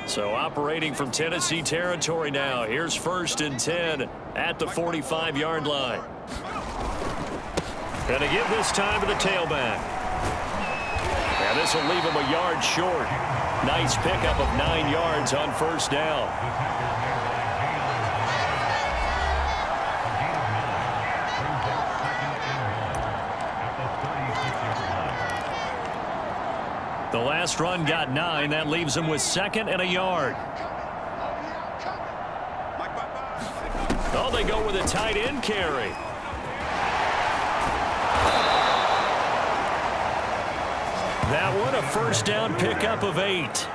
So operating from Tennessee territory now. Here's 1st and 10 at the 45-yard line. Going to give this time to the tailback. And this will leave him a yard short. Nice pickup of 9 yards on 1st down. The last run got 9. That leaves him with 2nd and a yard. Oh, they go with a tight end carry. That one a 1st down pickup of 8.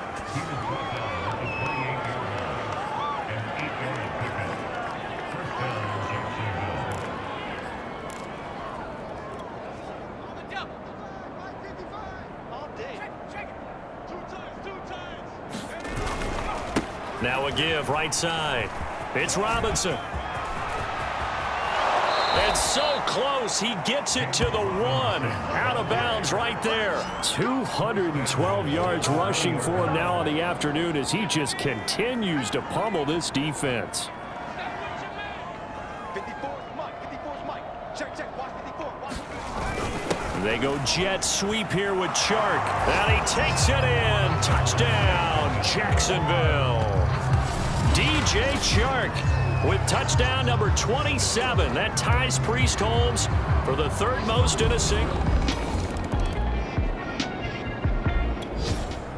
Now a give right side. It's Robinson. It's so close. He gets it to the 1. Out of bounds right there. 212 yards rushing for him now on the afternoon as he just continues to pummel this defense. They go jet sweep here with Chark. And he takes it in. Touchdown, Jacksonville. DJ Chark with touchdown number 27. That ties Priest Holmes for the 3rd most in a single.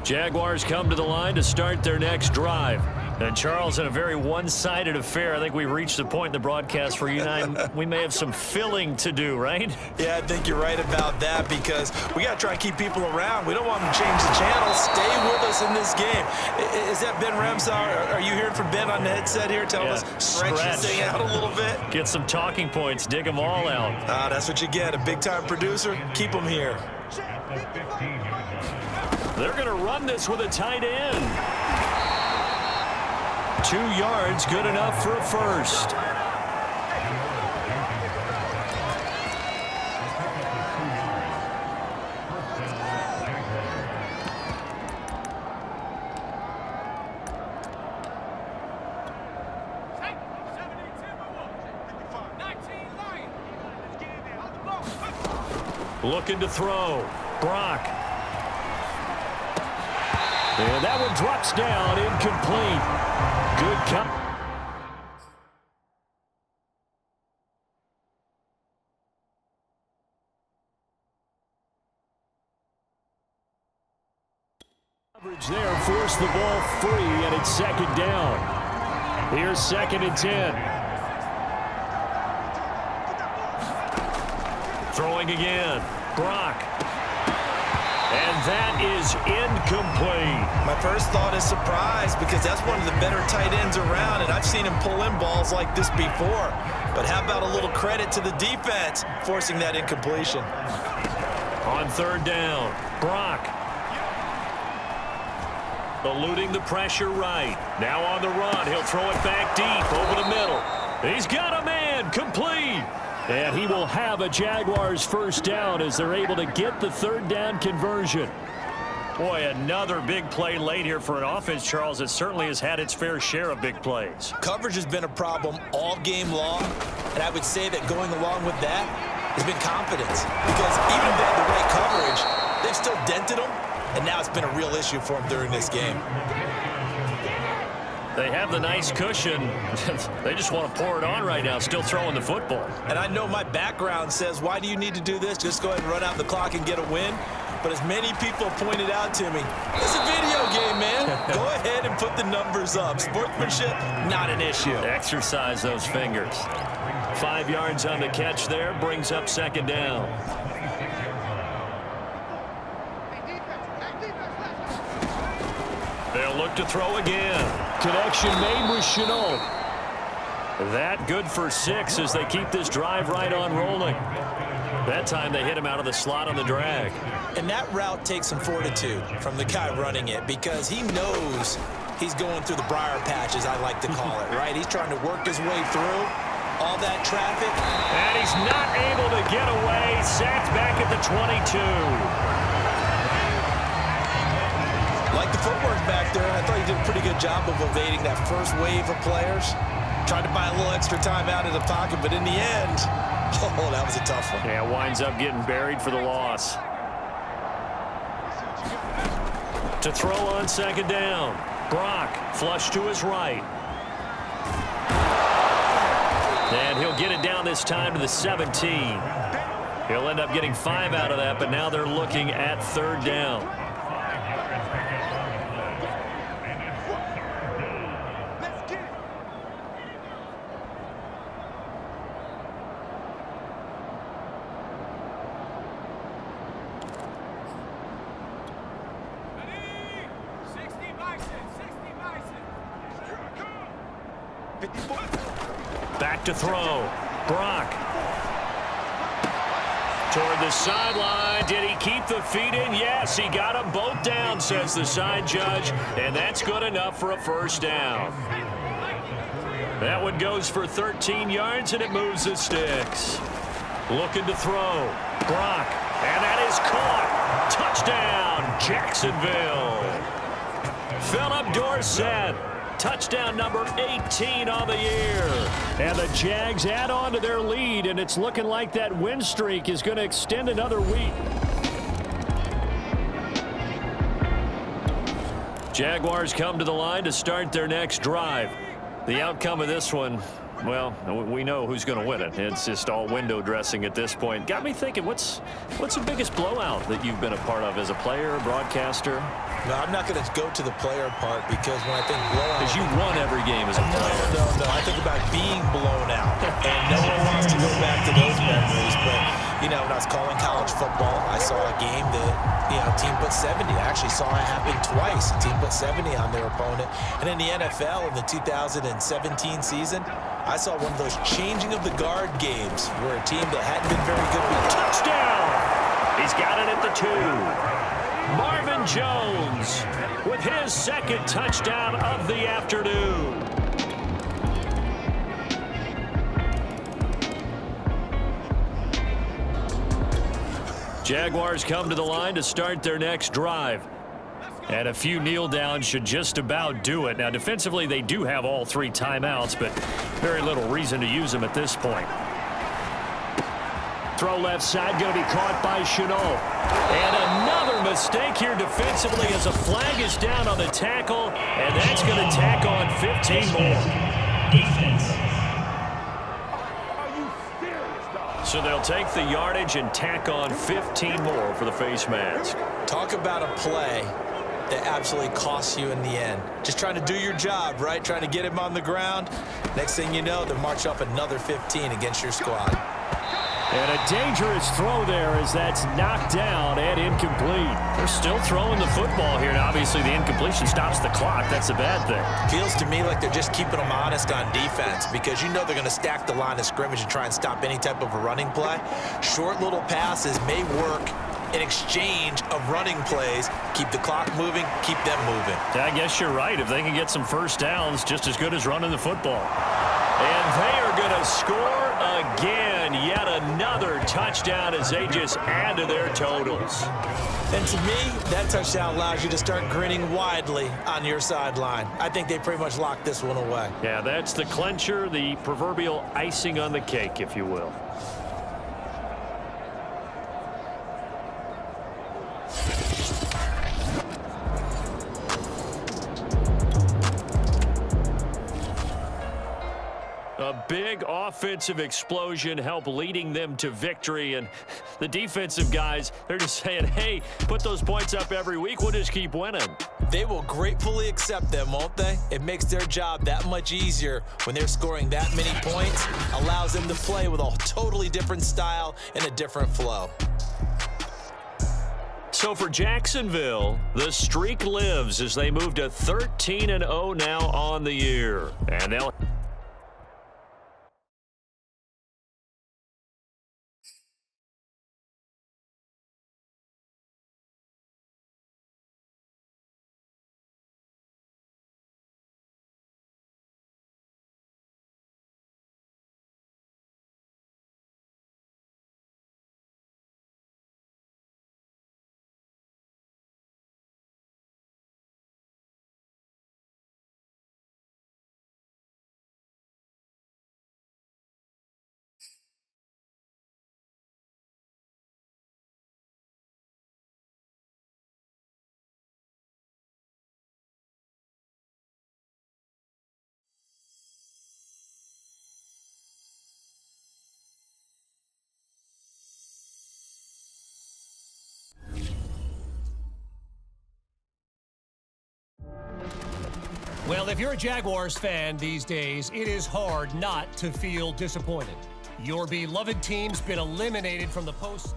Jaguars come to the line to start their next drive. And Charles, in a very one-sided affair, I think we've reached the point in the broadcast where you and I, we may have some filling to do, right? Yeah, I think you're right about that because we got to try and keep people around. We don't want them to change the channel. Stay with us in this game. Is that Ben Ramsau? Are you hearing from Ben on the headset here telling us stretch this thing out a little bit? Get some talking points. Dig them all out. That's what you get. A big-time producer. Keep them here. They're going to run this with a tight end. 2 yards, good enough for a 1st. Looking to throw. Brock. And that one drops down, incomplete. Good cut. Coverage there, forced the ball free, and it's 2nd down. Here's 2nd and 10. Throwing again. Brock. And that is incomplete. My first thought is surprise because that's one of the better tight ends around, and I've seen him pull in balls like this before. But how about a little credit to the defense forcing that incompletion? On 3rd down, Brock. Eluding the pressure right. Now on the run. He'll throw it back deep over the middle. He's got a man. Complete. And he will have a Jaguars 1st down as they're able to get the 3rd down conversion. Boy, another big play late here for an offense, Charles, that certainly has had its fair share of big plays. Coverage has been a problem all game long, and I would say that going along with that has been confidence. Because even if they had the right coverage, they've still dented them, and now it's been a real issue for them during this game. They have the nice cushion. They just want to pour it on right now, still throwing the football. And I know my background says, why do you need to do this? Just go ahead and run out the clock and get a win. But as many people pointed out to me, it's a video game, man. Go ahead and put the numbers up. Sportsmanship, not an issue. Exercise those fingers. 5 yards on the catch there, brings up 2nd down. They'll look to throw again. Connection made with Chenault. That good for 6 as they keep this drive right on rolling. That time they hit him out of the slot on the drag. And that route takes some fortitude from the guy running it because he knows he's going through the briar patch, as I like to call it, right? He's trying to work his way through all that traffic. And he's not able to get away. Sacked back at the 22. Like the footwork back there, and I thought he did a pretty good job of evading that first wave of players. Tried to buy a little extra time out of the pocket, but in the end, oh, that was a tough one. Yeah, winds up getting buried for the loss. To throw on second down. Brock, flush to his right. And he'll get it down this time to the 17. He'll end up getting 5 out of that, but now they're looking at third down. Back to throw. Brock. Toward the sideline. Did he keep the feet in? Yes, he got them both down, says the side judge. And that's good enough for a first down. That one goes for 13 yards, and it moves the sticks. Looking to throw. Brock. And that is caught. Touchdown, Jacksonville. Philip Dorsett. Touchdown number 18 on the year. And the Jags add on to their lead, and it's looking like that win streak is going to extend another week. Jaguars come to the line to start their next drive. The outcome of this one, well, we know who's going to win it. It's just all window dressing at this point. Got me thinking, what's the biggest blowout that you've been a part of as a player, broadcaster? No, I'm not going to go to the player part because when I think blowout... Because you won every game as a player. No. I think about being blown out. And no one wants to go back to those memories. But, you know, when I was calling college football, I saw a game that, you know, a team put 70. I actually saw it happen twice. A team put 70 on their opponent. And in the NFL, in the 2017 season, I saw one of those changing of the guard games where a team that hadn't been very good would... Touchdown! He's got it at the 2. Marvin Jones with his second touchdown of the afternoon. Jaguars come to the line to start their next drive. And a few kneel downs should just about do it. Now, defensively, they do have all 3 timeouts, but very little reason to use them at this point. Throw left side, going to be caught by Chenault. And another mistake here defensively as a flag is down on the tackle, and that's going to tack on 15 more. So they'll take the yardage and tack on 15 more for the face mask. Talk about a play that absolutely costs you in the end. Just trying to do your job, right? Trying to get him on the ground. Next thing you know, they'll march up another 15 against your squad. And a dangerous throw there as that's knocked down and incomplete. They're still throwing the football here, and obviously the incompletion stops the clock. That's a bad thing. Feels to me like they're just keeping them honest on defense because you know they're going to stack the line of scrimmage and try and stop any type of a running play. Short little passes may work in exchange of running plays. Keep the clock moving, keep them moving. I guess you're right. If they can get some first downs, just as good as running the football. And they are going to score again. Yet another touchdown as they just add to their totals. And to me, that touchdown allows you to start grinning widely on your sideline. I think they pretty much locked this one away. Yeah, that's the clincher, the proverbial icing on the cake, if you will. A big offensive explosion helped leading them to victory, and the defensive guys, they're just saying, hey, put those points up every week, we'll just keep winning. They will gratefully accept them, won't they? It makes their job that much easier when they're scoring that many points, allows them to play with a totally different style and a different flow. So for Jacksonville, the streak lives as they move to 13-0 now on the year, and they'll Well, if you're a Jaguars fan these days, it is hard not to feel disappointed. Your beloved team's been eliminated from the post.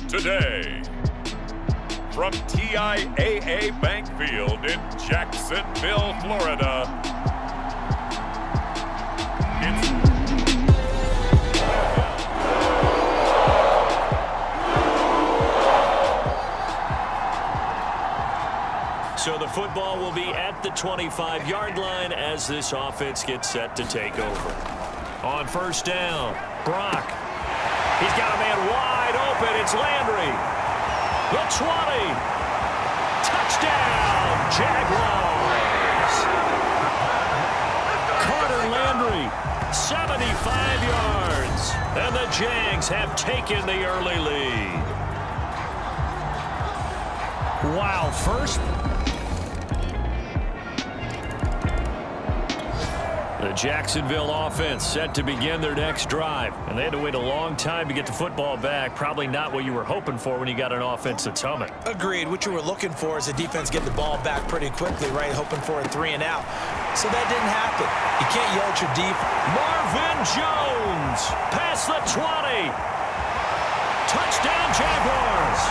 Today, from TIAA Bank Field in Jacksonville, Florida, So the football will be at the 25-yard line as this offense gets set to take over. On first down, Brock. He's got a man wide open. It's Landry. The 20. Touchdown, Jaguars. And the Jags have taken the early lead. Wow, first. The Jacksonville offense set to begin their next drive. And they had to wait a long time to get the football back. Probably not what you were hoping for when you got an offense that's humming. Agreed. What you were looking for is the defense getting the ball back pretty quickly, right? Hoping for a 3 and out. So that didn't happen. You can't yell at your defense. Marvin Jones past the 20. Touchdown Jaguars.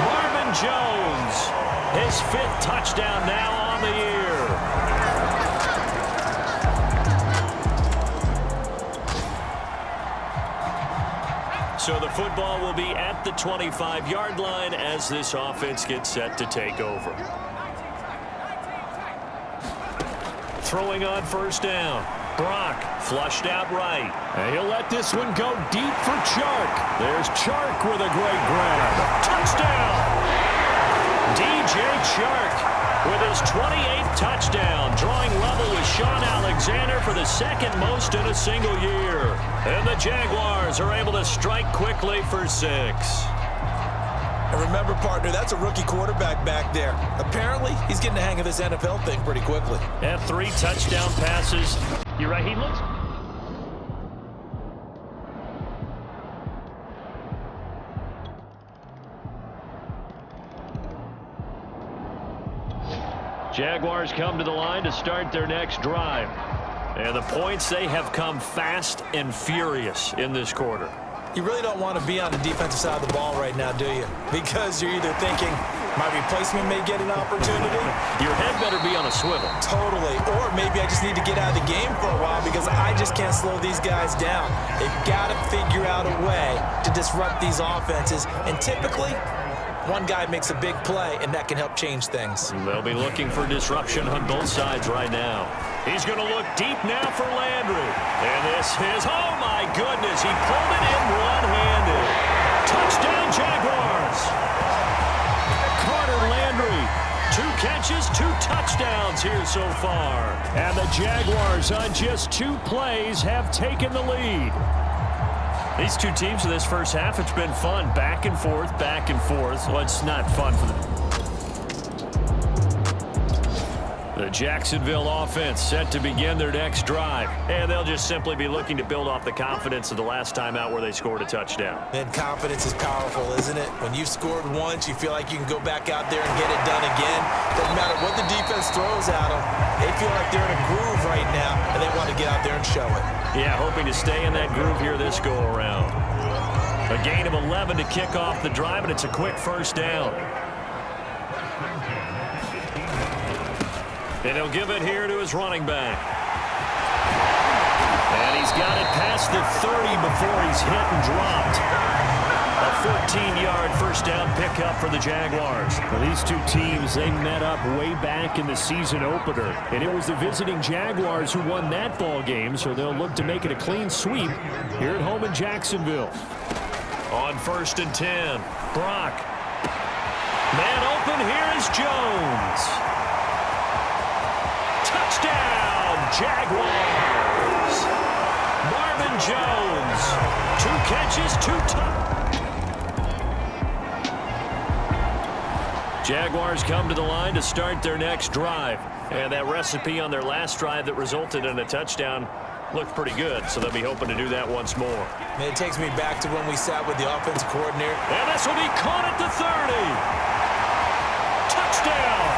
Marvin Jones, his 5th touchdown now on the year. So the football will be at the 25-yard line as this offense gets set to take over. Throwing on first down. Brock flushed out right. And he'll let this one go deep for Chark. There's Chark with a great grab. Touchdown! DJ Chark with his 28th touchdown, drawing level with Sean Alexander for the 2nd most in a single year. And the Jaguars are able to strike quickly for 6. And remember, partner, that's a rookie quarterback back there. Apparently, he's getting the hang of this NFL thing pretty quickly. And 3 touchdown passes. You're right, he looks... Jaguars come to the line to start their next drive. And the points, they have come fast and furious in this quarter. You really don't want to be on the defensive side of the ball right now, do you? Because you're either thinking, my replacement may get an opportunity. Your head better be on a swivel. Totally. Or maybe I just need to get out of the game for a while because I just can't slow these guys down. They've got to figure out a way to disrupt these offenses. And typically, one guy makes a big play, and that can help change things. They'll be looking for disruption on both sides right now. He's going to look deep now for Landry. And this is, oh my goodness, he pulled it in one-handed. Touchdown Jaguars. Carter Landry, 2 catches, 2 touchdowns here so far. And the Jaguars on just 2 plays have taken the lead. These 2 teams in this first half, it's been fun. Back and forth, back and forth. Well, it's not fun for them. The Jacksonville offense set to begin their next drive. And they'll just simply be looking to build off the confidence of the last time out where they scored a touchdown. And confidence is powerful, isn't it? When you've scored once, you feel like you can go back out there and get it done again. Doesn't matter what the defense throws at them. They feel like they're in a groove right now, and they want to get out there and show it. Yeah, hoping to stay in that groove here this go-around. A gain of 11 to kick off the drive, and it's a quick first down. And he'll give it here to his running back. And he's got it past the 30 before he's hit and dropped. A 14-yard first down pickup for the Jaguars. Well, these 2 teams, they met up way back in the season opener. And it was the visiting Jaguars who won that ball game, so they'll look to make it a clean sweep here at home in Jacksonville. On 1st and 10, Brock. Man open, here is Jones. Touchdown, Jaguars. Marvin Jones, 2 catches, 2 touchdowns. Jaguars come to the line to start their next drive. And that recipe on their last drive that resulted in a touchdown looked pretty good, so they'll be hoping to do that once more. Man, it takes me back to when we sat with the offensive coordinator. And this will be caught at the 30. Touchdown.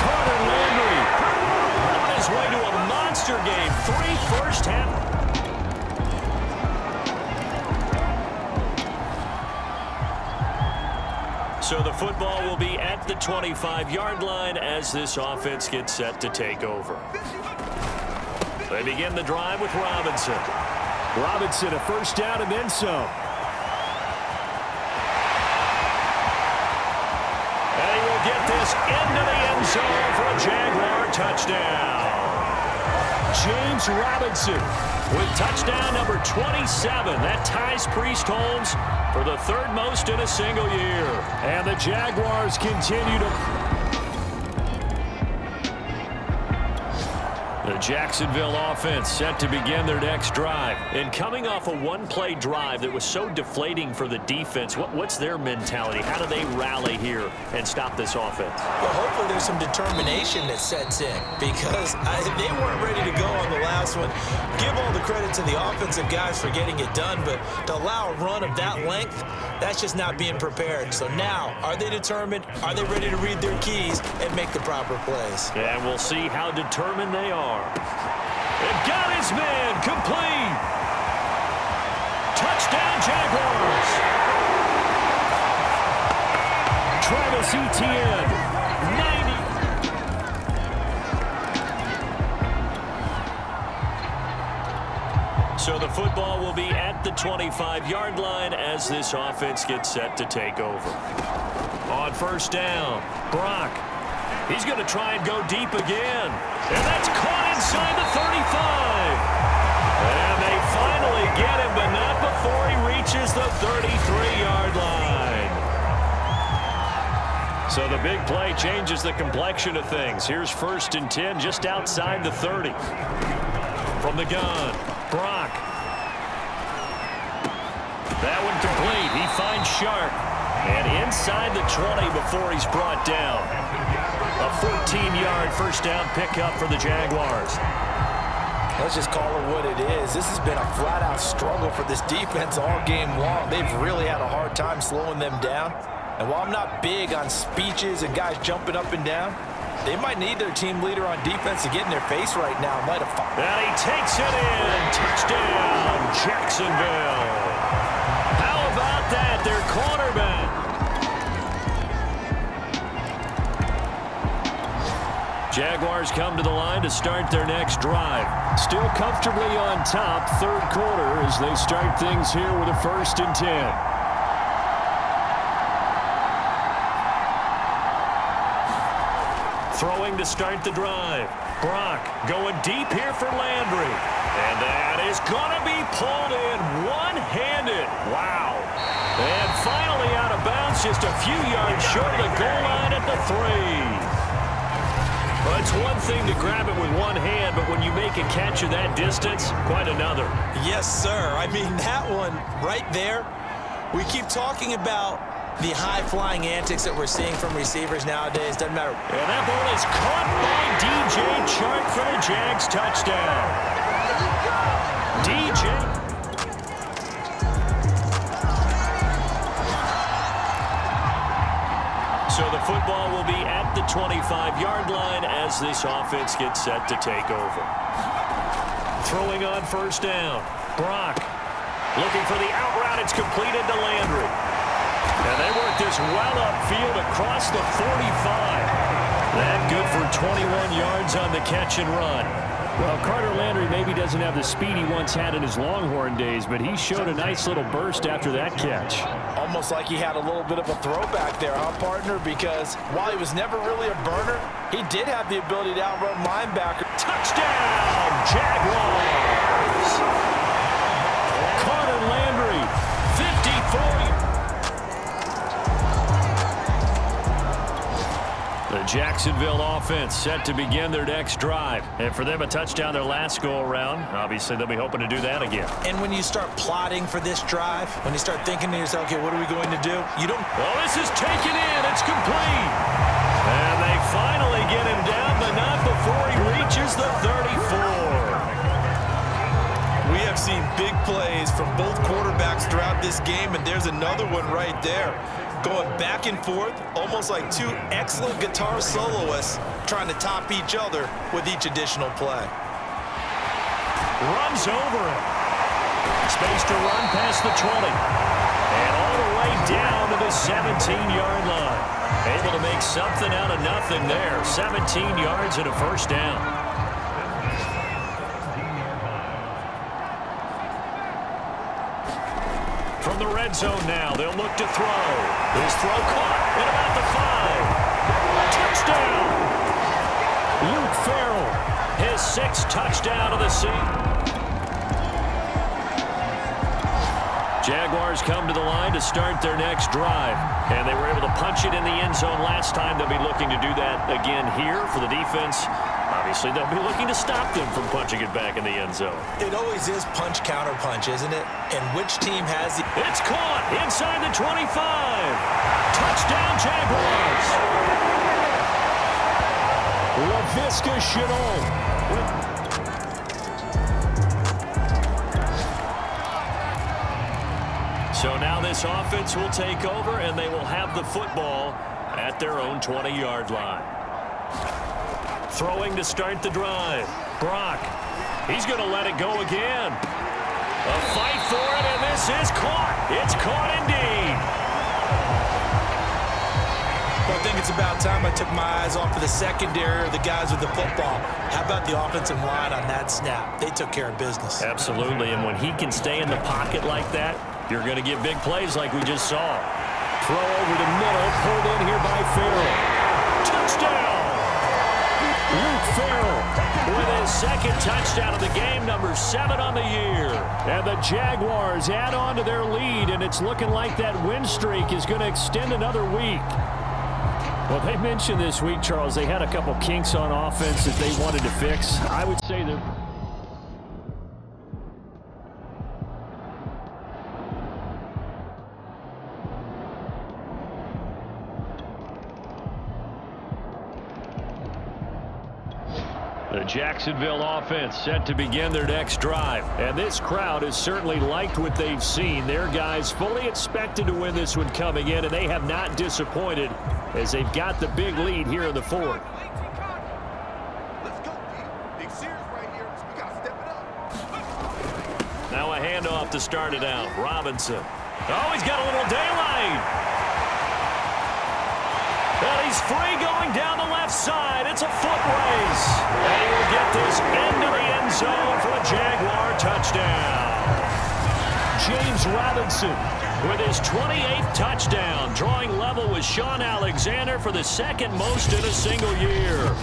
Carter Landry on his way to a monster game. 3 first half. So the football will be at the 25-yard line as this offense gets set to take over. They begin the drive with Robinson. Robinson, a first down and then some. And he will get this into the end zone for a Jaguar touchdown. James Robinson with touchdown number 27. That ties Priest Holmes for the 3rd most in a single year. And the Jaguars continue to... The Jacksonville offense set to begin their next drive. And coming off a one-play drive that was so deflating for the defense, what's their mentality? How do they rally here and stop this offense? Well, hopefully there's some determination that sets in because they weren't ready to go on the last one. Give all the credit to the offensive guys for getting it done, but to allow a run of that length, that's just not being prepared. So now, are they determined? Are they ready to read their keys and make the proper plays? And we'll see how determined they are. And got his man complete. Touchdown, Jaguars. Travis Etienne, 90. So the football will be at the 25-yard line as this offense gets set to take over. On first down, Brock. He's going to try and go deep again. And that's caught inside the 35. And they finally get him, but not before he reaches the 33-yard line. So the big play changes the complexion of things. Here's 1st and 10 just outside the 30. From the gun, Brock. That one complete. He finds Sharp. And inside the 20 before he's brought down. A 14-yard first down pickup for the Jaguars. Let's just call it what it is. This has been a flat-out struggle for this defense all game long. They've really had a hard time slowing them down. And while I'm not big on speeches and guys jumping up and down, they might need their team leader on defense to get in their face right now and light a fire. And he takes it in. Touchdown, Jacksonville. How about that? Their quarterback. Jaguars come to the line to start their next drive. Still comfortably on top, third quarter, as they start things here with a 1st and 10. Throwing to start the drive. Brock going deep here for Landry. And that is going to be pulled in one-handed. Wow. And finally out of bounds, just a few yards short of the goal line at the 3. Well, it's one thing to grab it with one hand, but when you make a catch of that distance, quite another. Yes, sir. I mean, that one right there, we keep talking about the high-flying antics that we're seeing from receivers nowadays. Doesn't matter. And that ball is caught by DJ Chark for the Jags touchdown. DJ. So the football will be at the 25-yard line as this offense gets set to take over. Throwing on first down. Brock looking for the out route. It's completed to Landry. And they work this well upfield across the 45. That good for 21 yards on the catch and run. Well, Carter Landry maybe doesn't have the speed he once had in his Longhorn days, but he showed a nice little burst after that catch. Almost like he had a little bit of a throwback there, huh, partner? Because while he was never really a burner, he did have the ability to outrun linebacker. Touchdown, Jaguars! Carter Landry, 54. The Jacksonville offense set to begin their next drive. And for them, a touchdown their last go-around. Obviously, they'll be hoping to do that again. And when you start plotting for this drive, when you start thinking to yourself, okay, what are we going to do? You don't... Well, this is taken in. It's complete. And they finally get him down, but not before he reaches the 34. We have seen big plays from both quarterbacks throughout this game, and there's another one right there. Going back and forth, almost like two excellent guitar soloists trying to top each other with each additional play. Runs over him. Space to run past the 20. And all the way down to the 17-yard line. Able to make something out of nothing there. 17 yards and a first down. From the red zone now, they'll look to throw. His throw caught at about the 5. Touchdown! Luke Farrell, his 6th touchdown of the season. Jaguars come to the line to start their next drive. And they were able to punch it in the end zone last time. They'll be looking to do that again here for the defense. Obviously, they'll be looking to stop them from punching it back in the end zone. It always is punch, counter punch, isn't it? And which team has the... It's caught inside the 25. Touchdown, Jaguars. LaVisca Chenault. So now this offense will take over, and they will have the football at their own 20-yard line. Throwing to start the drive. Brock. He's going to let it go again. A fight for it, and this is caught. It's caught indeed. Well, I think it's about time I took my eyes off of the secondary or the guys with the football. How about the offensive line on that snap? They took care of business. Absolutely, and when he can stay in the pocket like that, you're going to get big plays like we just saw. Throw over the middle, pulled in here by Farrell. Touchdown! Luke Farrell with his second touchdown of the game, number 7 on the year. And the Jaguars add on to their lead, and it's looking like that win streak is going to extend another week. Well, they mentioned this week, Charles, they had a couple kinks on offense that they wanted to fix. I would say that... The Jacksonville offense set to begin their next drive. And this crowd has certainly liked what they've seen. Their guys fully expected to win this one coming in, and they have not disappointed as they've got the big lead here in the fourth. Now a handoff to start it out. Robinson. Oh, he's got a little daylight. And he's free going down the left side. It's a foot race. And he will get this into the end zone for a Jaguar touchdown. James Robinson with his 28th touchdown, drawing level with Sean Alexander for the second most in a single year.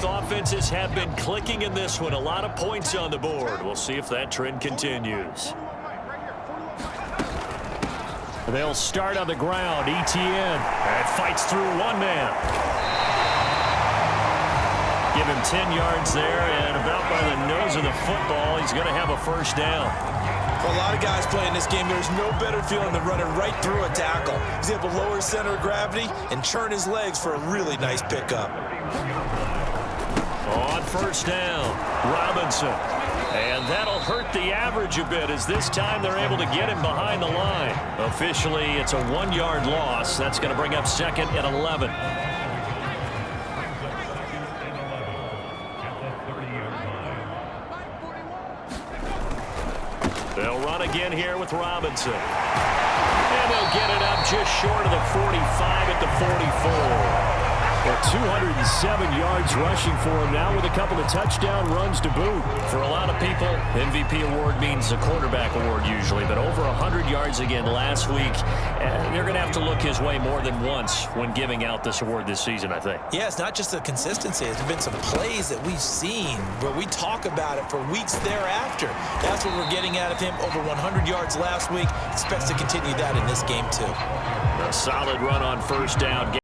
Offenses have been clicking in this one. A lot of points on the board. We'll see if that trend continues. They'll start on the ground. Etienne. And fights through one man. Give him 10 yards there, and about by the nose of the football, he's going to have a first down. For a lot of guys playing this game, there's no better feeling than running right through a tackle. He's able to lower his center of gravity and churn his legs for a really nice pickup. On first down, Robinson. And that'll hurt the average a bit as this time they're able to get him behind the line. Officially, it's a 1-yard loss. That's going to bring up second and 11. They'll run again here with Robinson. And they'll get it up just short of the 45 at the 44. Well, 207 yards rushing for him now with a couple of touchdown runs to boot. For a lot of people, MVP award means a quarterback award usually, but over 100 yards again last week. They're going to have to look his way more than once when giving out this award this season, I think. Yeah, it's not just the consistency. There's been some plays that we've seen where we talk about it for weeks thereafter. That's what we're getting out of him. Over 100 yards last week. Expects to continue that in this game, too. A solid run on first down.